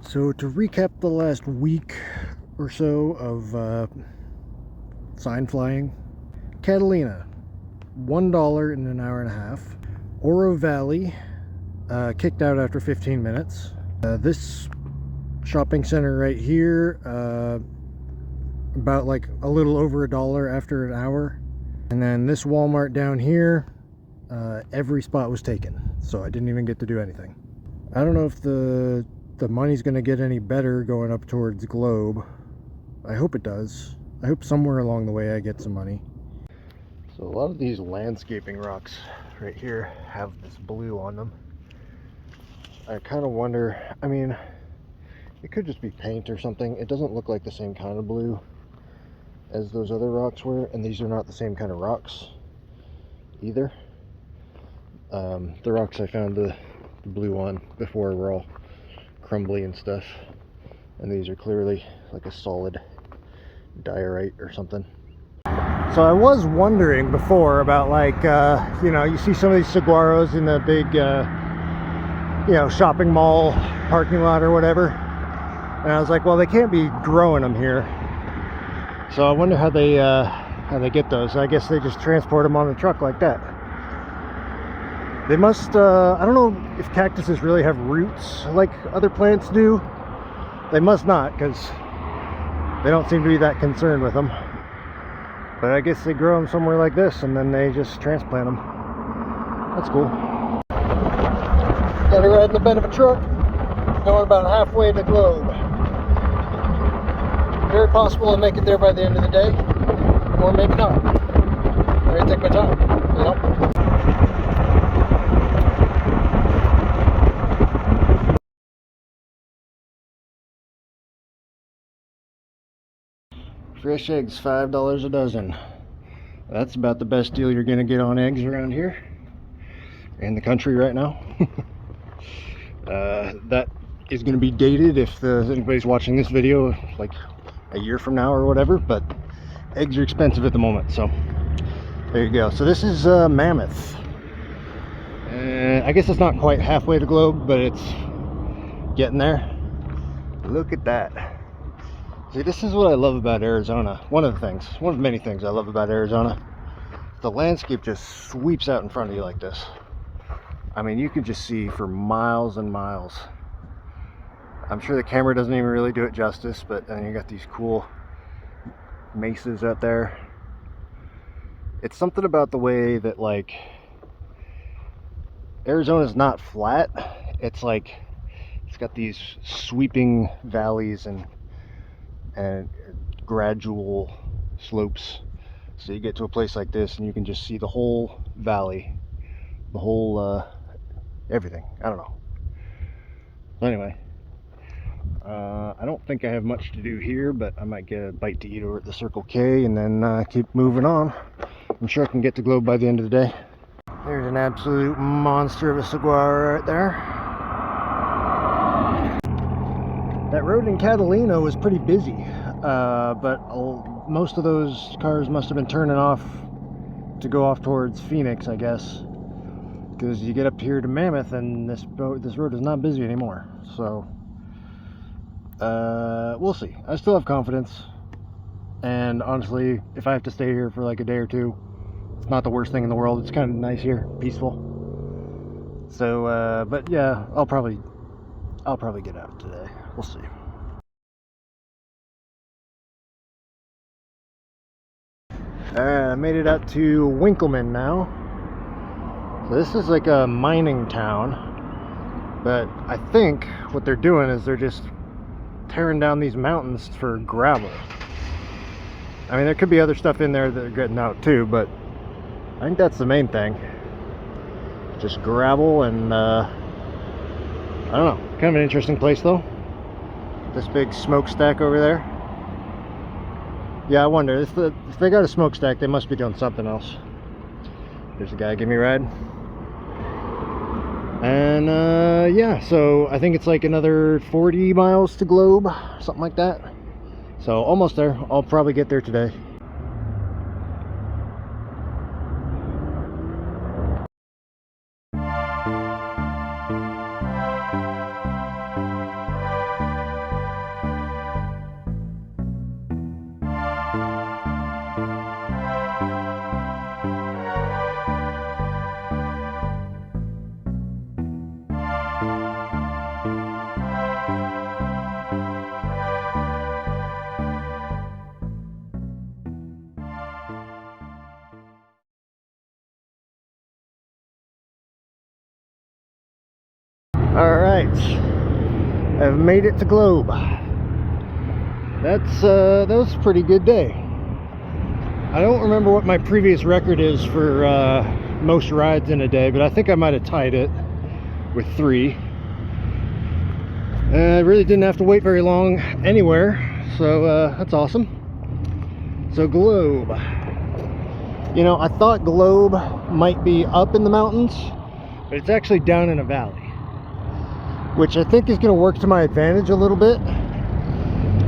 So to recap the last week or so of sign flying, Catalina, $1 in an hour and a half. Oro Valley, kicked out after 15 minutes. This shopping center right here, about like a little over $1 after an hour. And then this Walmart down here, every spot was taken, so I didn't even get to do anything. I don't know if the money's gonna get any better going up towards Globe. I hope it does. I hope somewhere along the way I get some money. So a lot of these landscaping rocks right here have this blue on them. I kind of wonder, I mean, it could just be paint or something. It doesn't look like the same kind of blue as those other rocks were, and these are not the same kind of rocks either. The rocks I found the blue on before were all crumbly and stuff, and these are clearly like a solid diorite or something. So I was wondering before about, like, you know, you see some of these saguaros in the big you know, shopping mall parking lot or whatever, and I was like, well, they can't be growing them here, so I wonder how they get those. I guess they just transport them on the truck like that. They must, I don't know if cactuses really have roots like other plants do. They must not, because they don't seem to be that concerned with them. But I guess they grow them somewhere like this, and then they just transplant them. That's cool. Gotta ride in the bed of a truck, going about halfway to Globe. Very possible I'll make it there by the end of the day, or maybe not. I'm gonna take my time, you know? Fresh eggs, $5 a dozen. That's about the best deal you're gonna get on eggs around here in the country right now. That is gonna be dated if anybody's watching this video like a year from now or whatever, but eggs are expensive at the moment, so there you go. So this is Mammoth. I guess it's not quite halfway to Globe, but it's getting there. Look at that. See, this is what I love about Arizona. One of many things I love about Arizona. The landscape just sweeps out in front of you like this. I mean, you can just see for miles and miles. I'm sure the camera doesn't even really do it justice, but then you got these cool mesas out there. It's something about the way that, like, Arizona's not flat. It's like, it's got these sweeping valleys and gradual slopes, so you get to a place like this and you can just see the whole valley, the whole everything. I don't know. Anyway, I don't think I have much to do here, but I might get a bite to eat over at the Circle K and then keep moving on. I'm sure I can get to Globe by the end of the day. There's an absolute monster of a saguaro right there. That road in Catalina was pretty busy, but most of those cars must have been turning off to go off towards Phoenix, I guess, because you get up here to Mammoth and this road is not busy anymore. So we'll see. I still have confidence, and honestly, if I have to stay here for like a day or two, it's not the worst thing in the world. It's kind of nice here, peaceful. So but yeah, I'll probably get out today. We'll see. I made it out to Winkelman now. So this is like a mining town, but I think what they're doing is they're just tearing down these mountains for gravel. I mean, there could be other stuff in there that are getting out too, but I think that's the main thing. Just gravel, and I don't know, kind of an interesting place though. This big smokestack over there. Yeah, I wonder if they got a smokestack, they must be doing something else. There's a guy, give me a ride. And yeah, so I think it's like another 40 miles to Globe, something like that. So almost there. I'll probably get there today. I've made it to Globe. That was a pretty good day. I don't remember what my previous record is for most rides in a day, but I think I might have tied it with 3. I really didn't have to wait very long anywhere, so that's awesome. So Globe. You know, I thought Globe might be up in the mountains, but it's actually down in a valley, which I think is going to work to my advantage a little bit.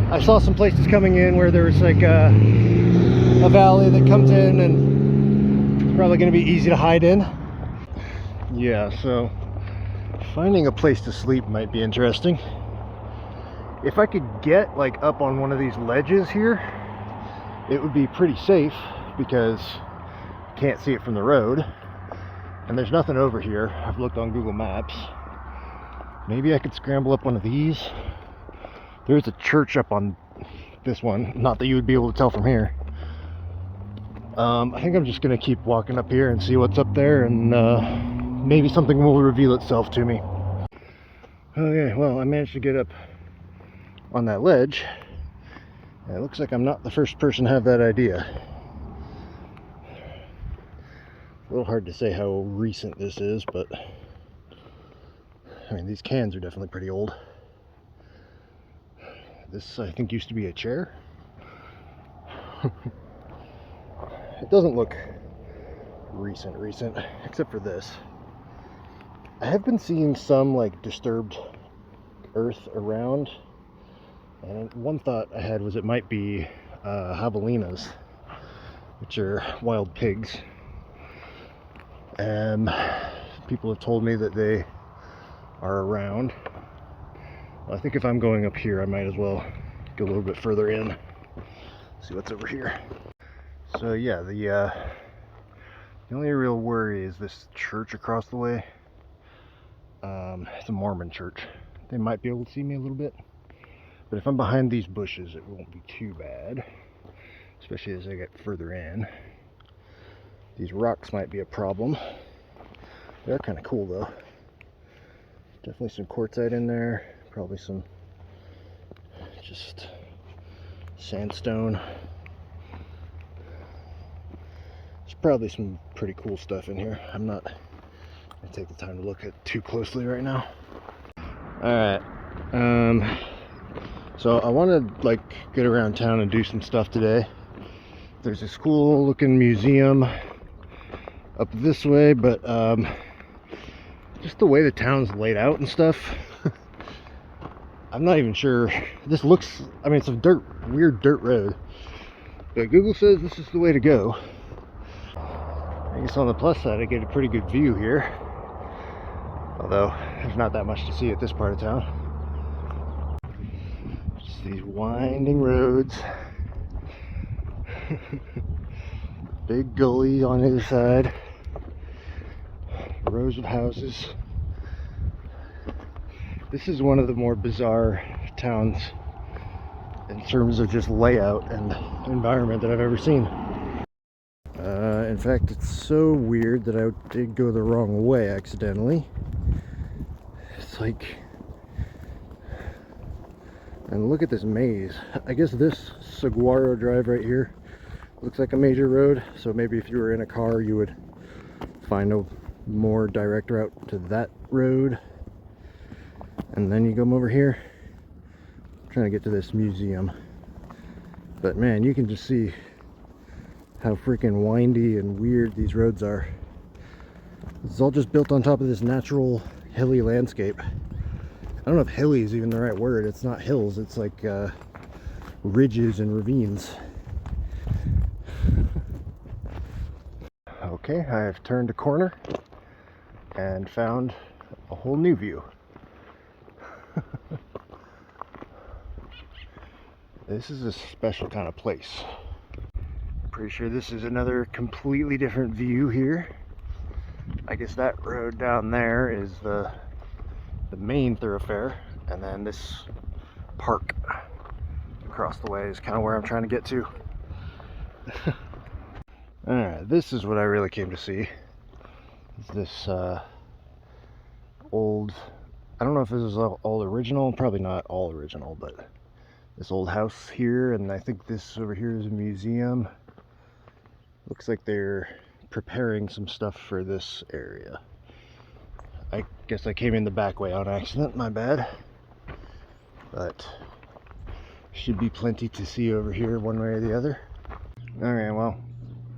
I saw some places coming in where there's like a valley that comes in, and it's probably going to be easy to hide in. Yeah, so finding a place to sleep might be interesting. If I could get like up on one of these ledges here, it would be pretty safe because you can't see it from the road, and there's nothing over here. I've looked on Google Maps. Maybe I could scramble up one of these. There's a church up on this one, not that you would be able to tell from here. I think I'm just gonna keep walking up here and see what's up there, and maybe something will reveal itself to me. Okay, well, I managed to get up on that ledge. And it looks like I'm not the first person to have that idea. A little hard to say how recent this is, but I mean, these cans are definitely pretty old. This, I think, used to be a chair. It doesn't look recent, except for this. I have been seeing some like disturbed earth around, and one thought I had was it might be javelinas, which are wild pigs. People have told me that they are around. Well, I think if I'm going up here, I might as well go a little bit further in, see what's over here. So yeah, the only real worry is this church across the way. It's a Mormon church. They might be able to see me a little bit, but if I'm behind these bushes, it won't be too bad, especially as I get further in. These rocks might be a problem. They're kind of cool though. Definitely some quartzite in there, probably some just sandstone. There's probably some pretty cool stuff in here. I'm not gonna take the time to look at too closely right now. Alright, so I want to like get around town and do some stuff today. There's this cool looking museum up this way, but just the way the town's laid out and stuff, I'm not even sure. This looks, I mean, it's a weird dirt road, but Google says this is the way to go. I guess on the plus side, I get a pretty good view here, although there's not that much to see at this part of town. Just these winding roads. Big gully on either side, rows of houses. This is one of the more bizarre towns in terms of just layout and environment that I've ever seen. In fact, it's so weird that I did go the wrong way accidentally. It's like, and look at this maze. I guess this Saguaro Drive right here looks like a major road, so maybe if you were in a car you would find a more direct route to that road, and then you come over here. I'm trying to get to this museum, but man, you can just see how freaking windy and weird these roads are. It's all just built on top of this natural hilly landscape. I don't know if hilly is even the right word. It's not hills, it's like ridges and ravines. Okay, I have turned a corner and found a whole new view. This is a special kind of place. Pretty sure this is another completely different view here. I guess that road down there is the main thoroughfare, and then this park across the way is kind of where I'm trying to get to. Alright, this is what I really came to see. Is this old I don't know if this is all original, probably not all original, but this old house here, and I think this over here is a museum. Looks like they're preparing some stuff for this area. I guess I came in the back way on accident, my bad. But should be plenty to see over here one way or the other. Okay, well,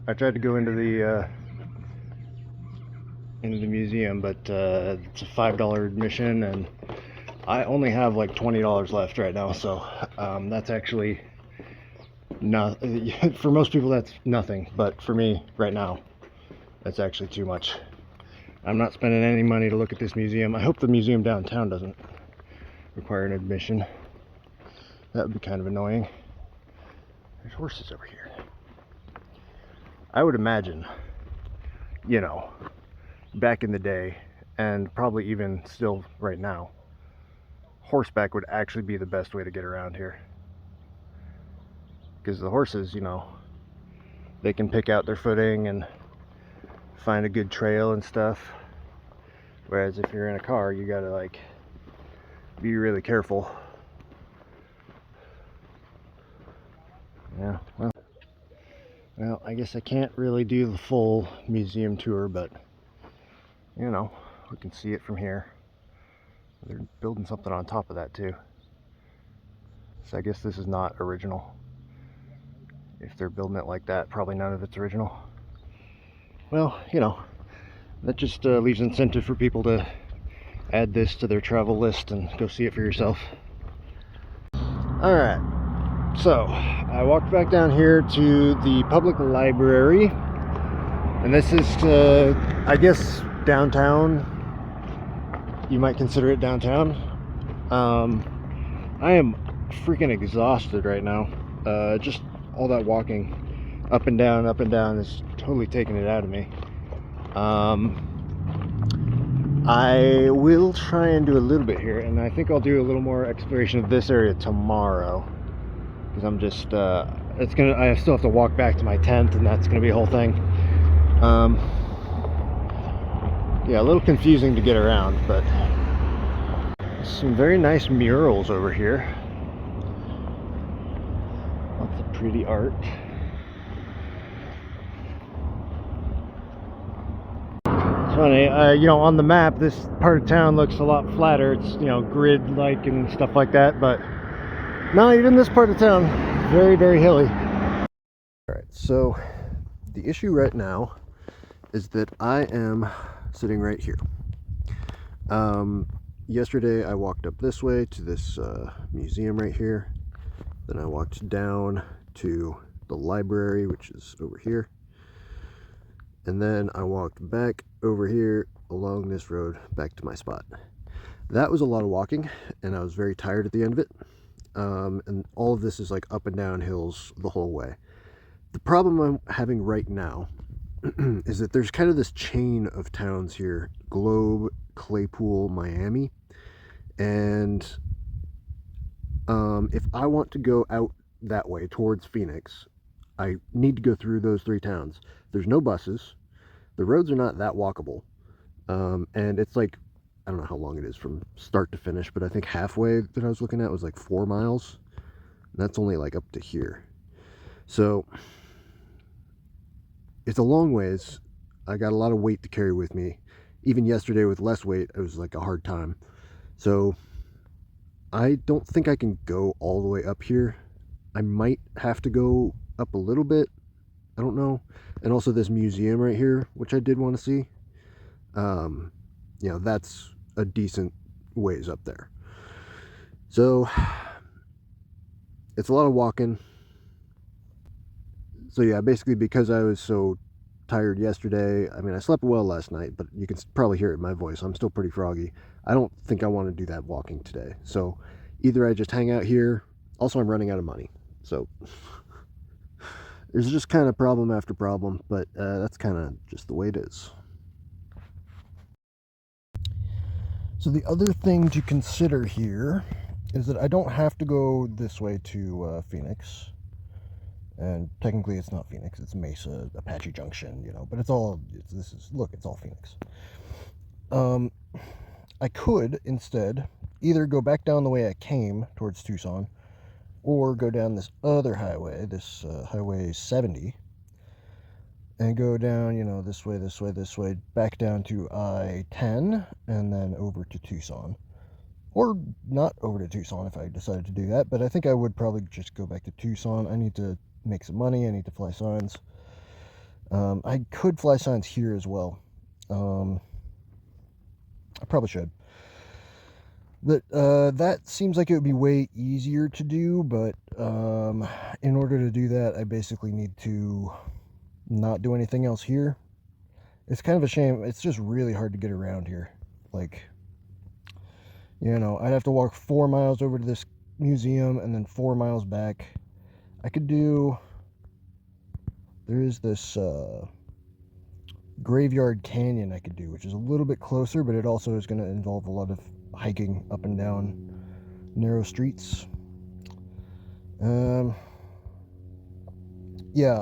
I tried to go into the museum, but it's a $5 admission, and I only have like $20 left right now, so that's actually not, for most people that's nothing, but for me right now that's actually too much. I'm not spending any money to look at this museum. I hope the museum downtown doesn't require an admission. That would be kind of annoying. There's horses over here. I would imagine, you know, back in the day, and probably even still right now, horseback would actually be the best way to get around here. Because the horses, you know, they can pick out their footing and find a good trail and stuff. Whereas if you're in a car, you gotta like be really careful. Yeah, well, I guess I can't really do the full museum tour, but you know, we can see it from here. They're building something on top of that too. So I guess this is not original. If they're building it like that, probably none of it's original. Well, you know, that just leaves incentive for people to add this to their travel list and go see it for yourself. Alright, so I walked back down here to the public library, and this is, I guess, downtown. You might consider it downtown. I am freaking exhausted right now. Just all that walking up and down is totally taking it out of me. I will try and do a little bit here, and I think I'll do a little more exploration of this area tomorrow, because I'm just I still have to walk back to my tent, and that's gonna be a whole thing. Yeah, a little confusing to get around, but some very nice murals over here. Lots of pretty art. It's funny, you know, on the map, this part of town looks a lot flatter. It's, you know, grid-like and stuff like that, but no, even this part of town, very, very hilly. All right, so the issue right now is that I am sitting right here. Yesterday I walked up this way to this museum right here. Then I walked down to the library, which is over here. And then I walked back over here along this road back to my spot. That was a lot of walking, and I was very tired at the end of it. And all of this is like up and down hills the whole way. The problem I'm having right now is that there's kind of this chain of towns here: Globe, Claypool, Miami. And if I want to go out that way towards Phoenix, I need to go through those three towns. There's no buses. The roads are not that walkable. And it's like, I don't know how long it is from start to finish, but I think halfway that I was looking at was like 4 miles. And that's only like up to here. So it's a long ways. I got a lot of weight to carry with me. Even yesterday with less weight, it was like a hard time. So I don't think I can go all the way up here. I might have to go up a little bit. I don't know. And also this museum right here, which I did want to see. You know, that's a decent ways up there. So it's a lot of walking. So yeah, basically because I was so tired yesterday, I mean, I slept well last night, but you can probably hear it in my voice. I'm still pretty froggy. I don't think I want to do that walking today. So either I just hang out here. Also, I'm running out of money. So there's just kind of problem after problem, but that's kind of just the way it is. So the other thing to consider here is that I don't have to go this way to Phoenix. And technically it's not Phoenix, it's Mesa, Apache Junction, you know, but it's all, it's all Phoenix. I could instead either go back down the way I came towards Tucson, or go down this other highway, this highway 70, and go down, you know, this way, back down to I-10, and then over to Tucson. Or not over to Tucson if I decided to do that, but I think I would probably just go back to Tucson. I need to make some money. I need to fly signs. I could fly signs here as well. I probably should. But that seems like it would be way easier to do, but in order to do that, I basically need to not do anything else here. It's kind of a shame. It's just really hard to get around here. Like, you know, I'd have to walk 4 miles over to this museum and then 4 miles back. I could do... There is this Graveyard Canyon I could do, which is a little bit closer, but it also is going to involve a lot of hiking up and down narrow streets. Yeah,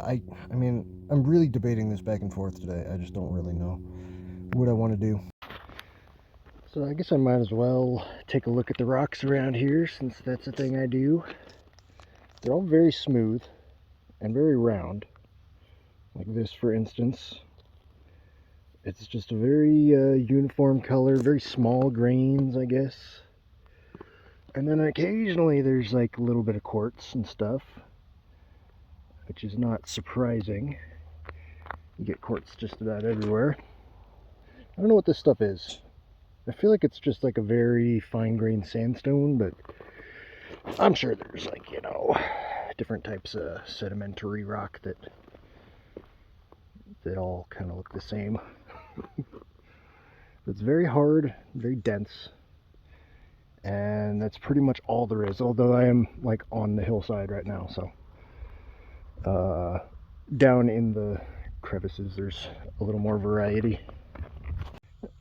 I mean, I'm really debating this back and forth today. I just don't really know what I want to do. So I guess I might as well take a look at the rocks around here, since that's the thing I do. They're all very smooth and very round. Like this, for instance. It's just a very uniform color, very small grains, I guess. And then occasionally there's like a little bit of quartz and stuff, which is not surprising. You get quartz just about everywhere. I don't know what this stuff is. I feel like it's just like a very fine-grained sandstone, but I'm sure there's, like, you know, different types of sedimentary rock that all kind of look the same. It's very hard, very dense, and that's pretty much all there is, although I am like on the hillside right now, so down in the crevices there's a little more variety.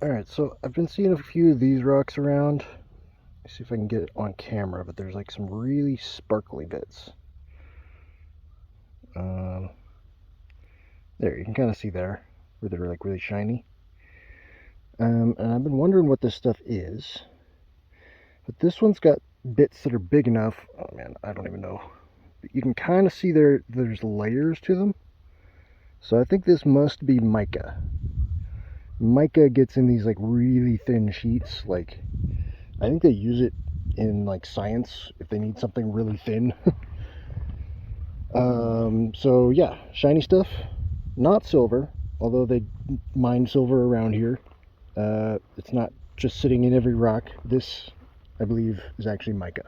Alright, so I've been seeing a few of these rocks around. Let's see if I can get it on camera, but there's like some really sparkly bits. There, you can kind of see there where they're like really shiny. And I've been wondering what this stuff is. But this one's got bits that are big enough. Oh man, I don't even know. But you can kind of see there's layers to them. So I think this must be mica. Mica gets in these like really thin sheets. Like, I think they use it in like science if they need something really thin. So yeah, shiny stuff. Not silver, although they mine silver around here. It's not just sitting in every rock. This, I believe, is actually mica.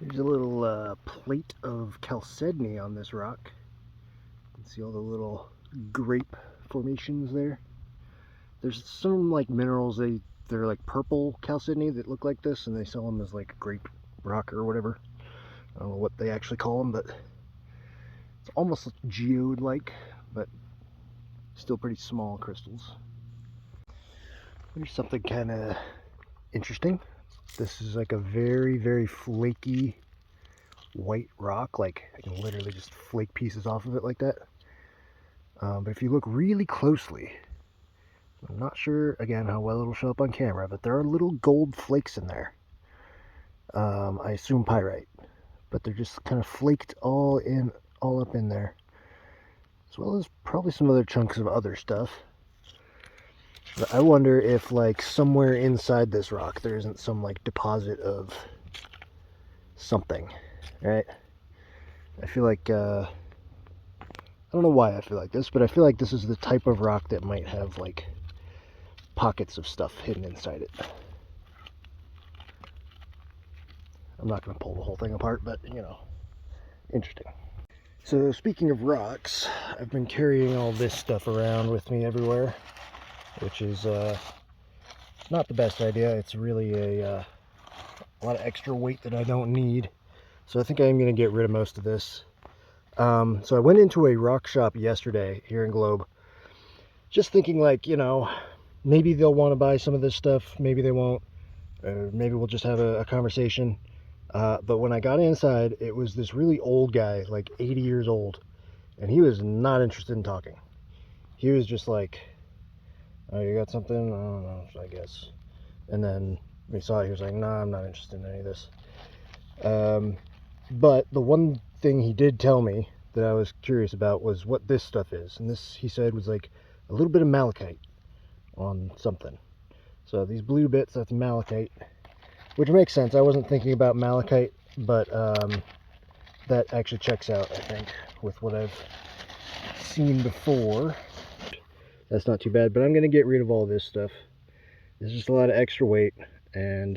There's a little plate of chalcedony on this rock. You can see all the little grape formations there. There's some like minerals, they're like purple chalcedony that look like this, and they sell them as like grape rock or whatever. I don't know what they actually call them, but it's almost geode-like, but still pretty small crystals. Here's something kind of interesting. This is like a very, very flaky white rock. Like, I can literally just flake pieces off of it like that. But if you look really closely, I'm not sure, again, how well it'll show up on camera, but there are little gold flakes in there. I assume pyrite, but they're just kind of flaked all up in there, as well as probably some other chunks of other stuff. But I wonder if, like, somewhere inside this rock there isn't some like deposit of something, right? I feel like I don't know why I feel like this, but I feel like this is the type of rock that might have like pockets of stuff hidden inside it. I'm not going to pull the whole thing apart, but you know, interesting. So speaking of rocks, I've been carrying all this stuff around with me everywhere, which is not the best idea. It's really a lot of extra weight that I don't need. So I think I'm going to get rid of most of this. So I went into a rock shop yesterday here in Globe, just thinking, like, you know, maybe they'll want to buy some of this stuff, maybe they won't, or maybe we'll just have a conversation. But when I got inside, it was this really old guy, like 80 years old, and he was not interested in talking. He was just like, oh, you got something? I don't know, I guess. And then when he saw it, he was like, nah, I'm not interested in any of this. But the one thing he did tell me that I was curious about was what this stuff is. And this, he said, was like a little bit of malachite on something. So these blue bits, that's malachite, which makes sense. I wasn't thinking about malachite, but that actually checks out, I think, with what I've seen before. That's not too bad, but I'm going to get rid of all this stuff. There's just a lot of extra weight, and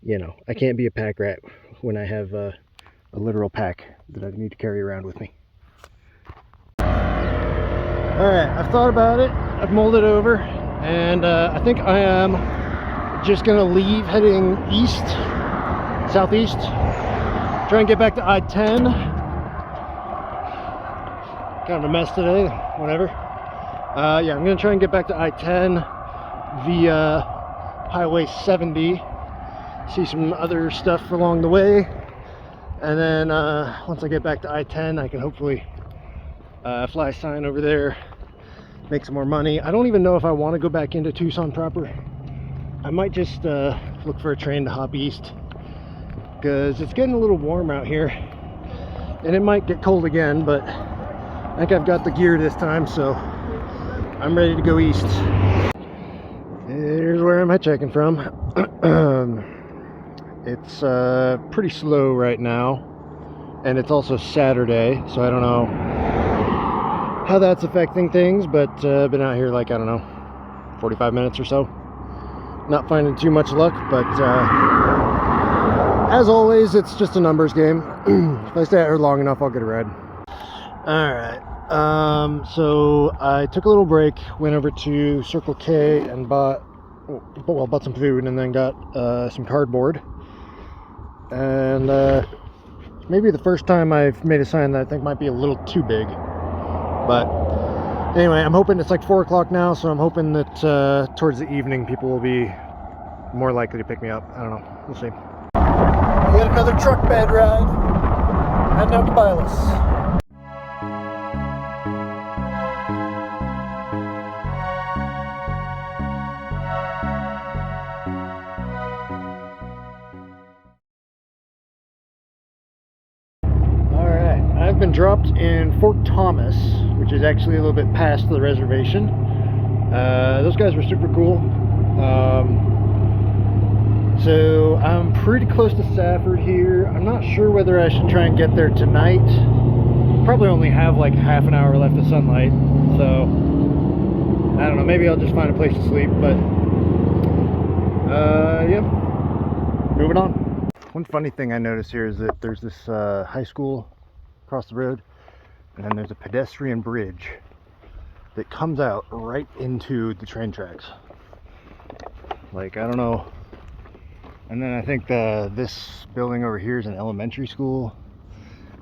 you know, I can't be a pack rat when I have a literal pack that I need to carry around with me. Alright, I've thought about it, I've mulled it over, and I think I am just going to leave heading east, southeast, try and get back to I-10. Kind of a mess today, whatever. Yeah, I'm going to try and get back to I-10 via Highway 70, see some other stuff along the way, and then once I get back to I-10, I can hopefully fly a sign over there, make some more money. I don't even know if I want to go back into Tucson proper. I might just look for a train to hop east, because it's getting a little warm out here, and it might get cold again, but I think I've got the gear this time, so I'm ready to go east. Here's where am I checking from. It's pretty slow right now, and it's also Saturday, so I don't know how that's affecting things, but I've been out here like, I don't know, 45 minutes or so. Not finding too much luck, but as always, it's just a numbers game. If I stay out here long enough, I'll get a ride. Alright, so I took a little break, went over to Circle K and bought some food, and then got some cardboard. And maybe the first time I've made a sign that I think might be a little too big. But anyway, I'm hoping it's like 4 o'clock now, so I'm hoping that towards the evening people will be more likely to pick me up. I don't know, we'll see. Yet another truck bed ride, heading out to Bylass. I've been dropped in Fort Thomas, which is actually a little bit past the reservation. Those guys were super cool. So I'm pretty close to Safford here. I'm not sure whether I should try and get there tonight. Probably only have like half an hour left of sunlight, so I don't know, maybe I'll just find a place to sleep, but yeah, moving on. One funny thing I noticed here is that there's this high school across the road, and then there's a pedestrian bridge that comes out right into the train tracks. Like, I don't know. And then I think this building over here is an elementary school.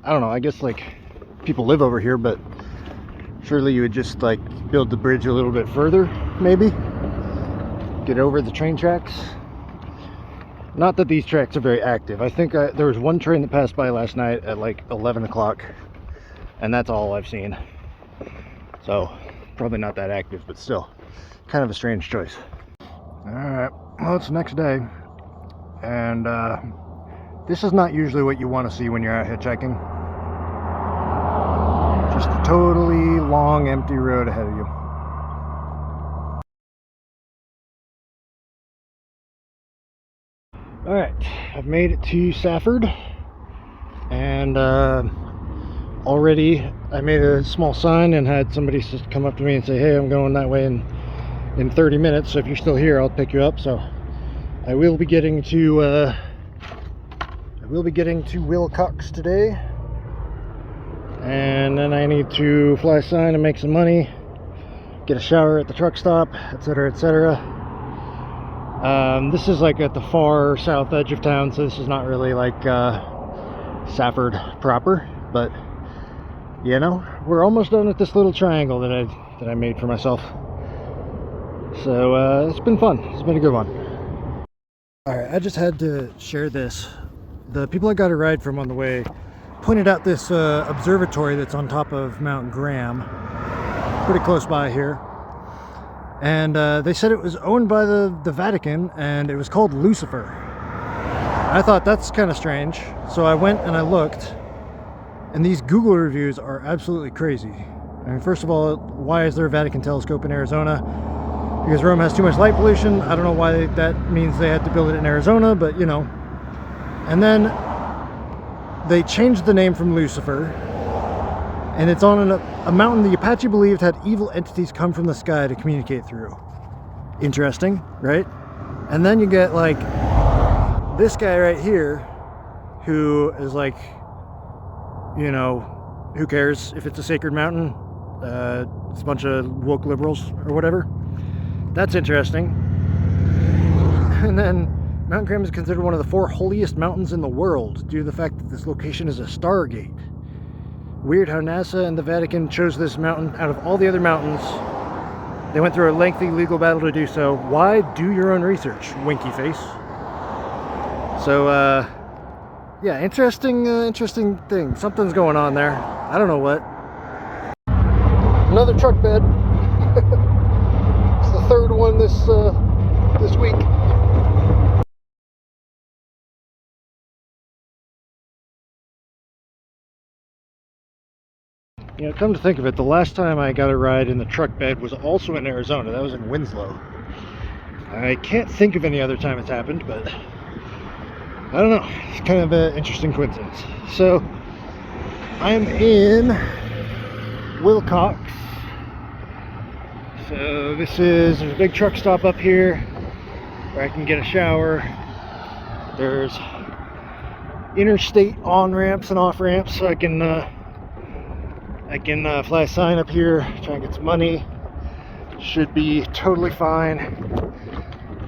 I don't know, I guess like people live over here, but surely you would just like build the bridge a little bit further, maybe get over the train tracks. Not that these tracks are very active. I think there was one train that passed by last night at like 11 o'clock, and that's all I've seen. So probably not that active, but still kind of a strange choice. Alright, well, it's the next day, and this is not usually what you want to see when you're out hitchhiking. Just a totally long empty road ahead of you. Alright, I've made it to Safford, and already I made a small sign and had somebody just come up to me and say, hey, I'm going that way in 30 minutes, so if you're still here, I'll pick you up. So I will be getting to Willcox today, and then I need to fly a sign and make some money, get a shower at the truck stop, etc., etc. This is like at the far south edge of town, so this is not really like Safford proper, but you know, we're almost done with this little triangle that I made for myself. So it's been fun. It's been a good one. Alright, I just had to share this. The people I got a ride from on the way pointed out this observatory that's on top of Mount Graham, pretty close by here. And they said it was owned by the Vatican, and it was called Lucifer. I thought that's kind of strange, so I went and I looked, and these Google reviews are absolutely crazy. I mean, first of all, why is there a Vatican telescope in Arizona? Because Rome has too much light pollution. I don't know why that means they had to build it in Arizona, but you know. And then they changed the name from Lucifer, and it's on a mountain the Apache believed had evil entities come from the sky to communicate through. Interesting, right? And then you get like this guy right here, who is like, you know, who cares if it's a sacred mountain? It's a bunch of woke liberals or whatever. That's interesting. And then Mount Graham is considered one of the 4 holiest mountains in the world due to the fact that this location is a stargate. Weird how NASA and the Vatican chose this mountain out of all the other mountains. They went through a lengthy legal battle to do so. Why? Do your own research, winky face. So, yeah, interesting thing. Something's going on there. I don't know what. Another truck bed. It's the 3rd one this week. You know, come to think of it, the last time I got a ride in the truck bed was also in Arizona. That was in Winslow. I can't think of any other time it's happened, but I don't know. It's kind of an interesting coincidence. So, I'm in Willcox. So there's a big truck stop up here where I can get a shower. There's interstate on-ramps and off-ramps, so I can fly a sign up here, try and get some money. Should be totally fine.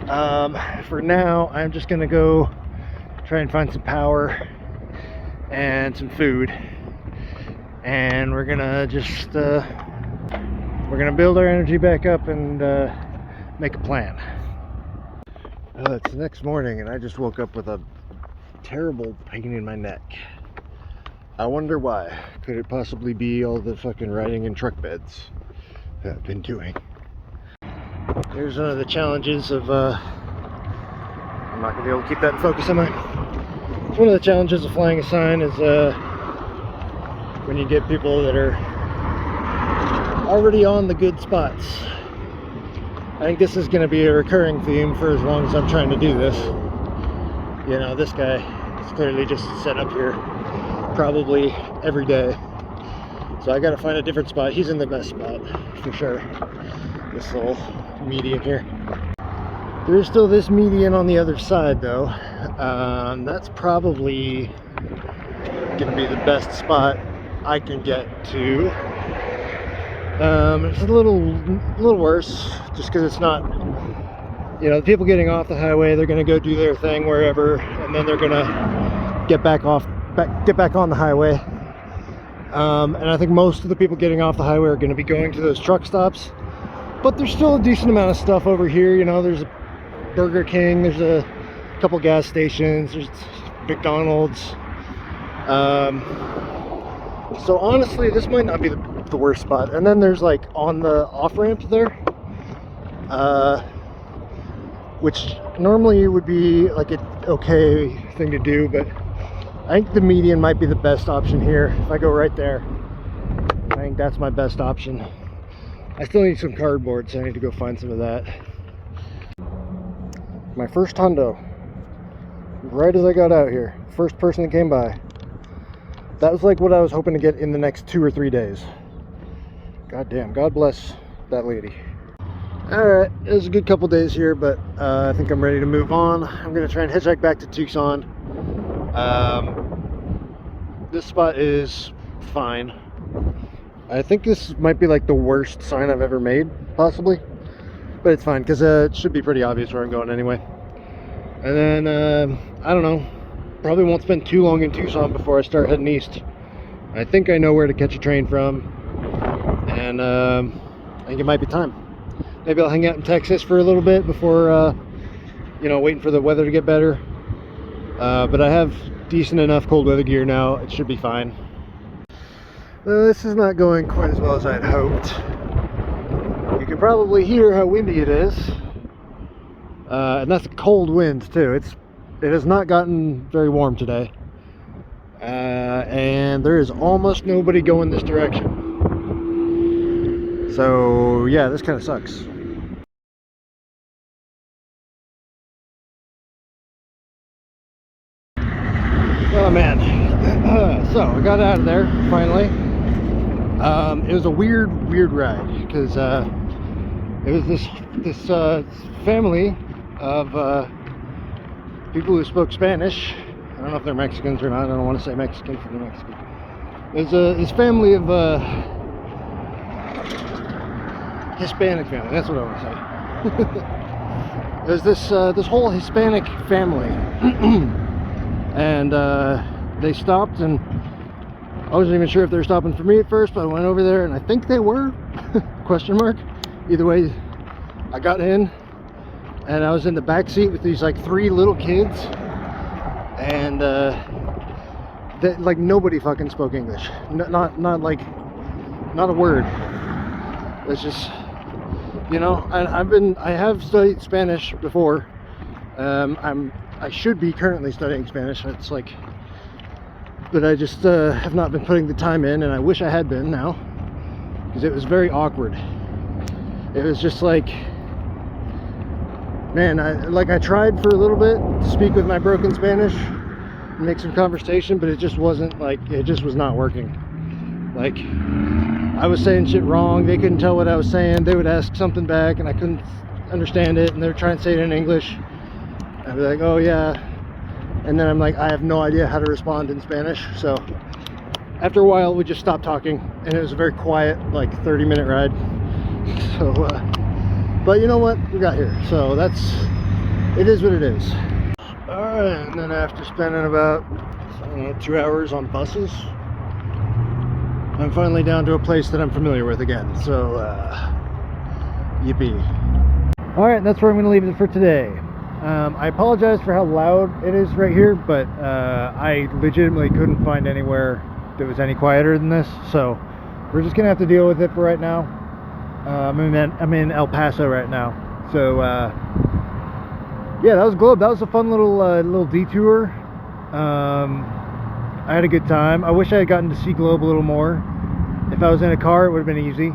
For now, I'm just gonna go try and find some power and some food, and we're gonna just we're gonna build our energy back up and make a plan. It's the next morning, and I just woke up with a terrible pain in my neck. I wonder why. Could it possibly be all the fucking riding in truck beds that I've been doing? Here's one of the challenges of I'm not gonna be able to keep that in focus, am I? It's one of the challenges of flying a sign is when you get people that are already on the good spots. I think this is going to be a recurring theme for as long as I'm trying to do this. You know, this guy is clearly just set up here probably every day. So I got to find a different spot. He's in the best spot for sure. This little median here. There is still this median on the other side though. That's probably going to be the best spot I can get to. It's a little worse just because it's not, you know, the people getting off the highway, they're going to go do their thing wherever, and then they're going to get back on the highway. And I think most of the people getting off the highway are going to be going to those truck stops, but there's still a decent amount of stuff over here. You know, there's a Burger King, there's a couple gas stations, there's McDonald's. So honestly, this might not be the worst spot. And then there's like on the off-ramp there, which normally would be like an okay thing to do, but I think the median might be the best option here. If I go right there, I think that's my best option. I still need some cardboard, so I need to go find some of that. My first hundo, right as I got out here, first person that came by. That was like what I was hoping to get in the next 2 or 3 days. God damn, God bless that lady. Alright, it was a good couple days here, but I think I'm ready to move on. I'm going to try and hitchhike back to Tucson. This spot is fine. I think this might be like the worst sign I've ever made, possibly. But it's fine, because it should be pretty obvious where I'm going anyway. And then, I don't know. Probably won't spend too long in Tucson before I start heading east. I think I know where to catch a train from, and I think it might be time. Maybe I'll hang out in Texas for a little bit before, you know, waiting for the weather to get better. But I have decent enough cold weather gear now. It should be fine. This is not going quite as well as I had hoped. You can probably hear how windy it is. And that's cold winds too. It has not gotten very warm today. And there is almost nobody going this direction. So yeah, this kind of sucks. Oh man. So I got out of there finally. It was a weird ride because it was this family of people who spoke Spanish. I don't know if they're Mexicans or not. I don't want to say Mexican for the Mexican. There's this family of Hispanic family. That's what I want to say. There's this whole Hispanic family, and they stopped, and I wasn't even sure if they were stopping for me at first, but I went over there, and I think they were. Question mark. Either way, I got in, and I was in the back seat with these like 3 little kids, and like nobody fucking spoke English. Not a word. It's just, you know, I have studied Spanish before. I should be currently studying Spanish. It's like, but I just have not been putting the time in, and I wish I had been now, because it was very awkward. It was just like, man, I tried for a little bit to speak with my broken Spanish and make some conversation, but it just wasn't like, it just was not working. Like, I was saying shit wrong, they couldn't tell what I was saying, they would ask something back and I couldn't understand it, and they were trying to say it in English. I'd be like, oh yeah, and then I'm like, I have no idea how to respond in Spanish. So after a while we just stopped talking, and it was a very quiet, like 30-minute ride. So but you know what, we got here, so it is what it is. All right, and then after spending about, I don't know, 2 hours on buses, I'm finally down to a place that I'm familiar with again. So yippee. All right, that's where I'm going to leave it for today. I apologize for how loud it is right here, but I legitimately couldn't find anywhere that was any quieter than this, so we're just gonna have to deal with it for right now. I'm in El Paso right now, so yeah, that was Globe. That was a fun little detour. I had a good time. I wish I had gotten to see Globe a little more. If I was in a car, it would have been easy,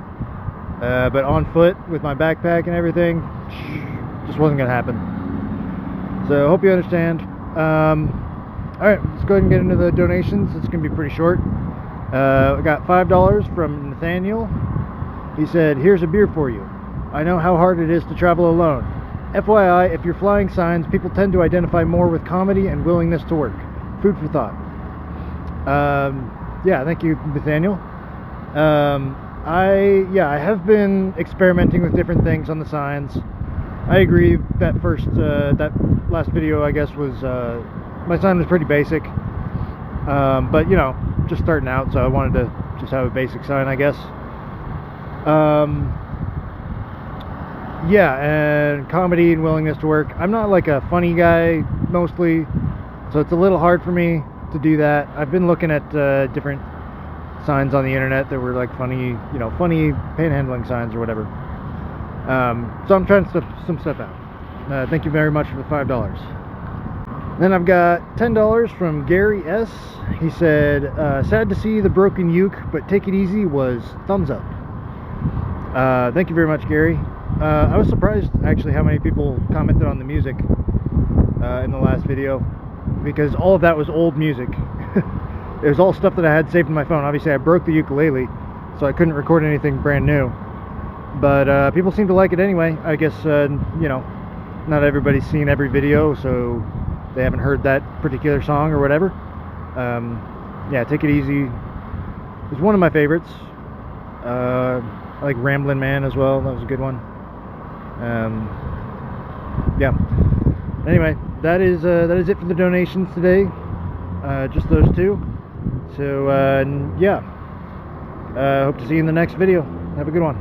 but on foot with my backpack and everything, just wasn't gonna happen. So I hope you understand. Alright, let's go ahead and get into the donations. It's going to be pretty short. I got $5 from Nathaniel. He said, here's a beer for you. I know how hard it is to travel alone. FYI, if you're flying signs, people tend to identify more with comedy and willingness to work. Food for thought. Yeah, thank you, Nathaniel. I have been experimenting with different things on the signs. I agree, that last video, I guess, was my sign was pretty basic, but you know, just starting out, so I wanted to just have a basic sign, I guess. Yeah, and comedy and willingness to work. I'm not like a funny guy mostly, so it's a little hard for me to do that. I've been looking at different signs on the internet that were like funny, you know, funny panhandling signs or whatever. So I'm trying some stuff out. Thank you very much for the $5. Then I've got $10 from Gary S. He said, sad to see the broken uke, but take it easy was thumbs up. Thank you very much, Gary. I was surprised actually how many people commented on the music in the last video, because all of that was old music. It was all stuff that I had saved in my phone. Obviously I broke the ukulele, so I couldn't record anything brand new. But people seem to like it anyway. I guess, you know, not everybody's seen every video, so they haven't heard that particular song or whatever. Yeah, Take It Easy is one of my favorites. I like Ramblin' Man as well. That was a good one. Yeah. Anyway, that is it for the donations today. Just those two. So, yeah. Hope to see you in the next video. Have a good one.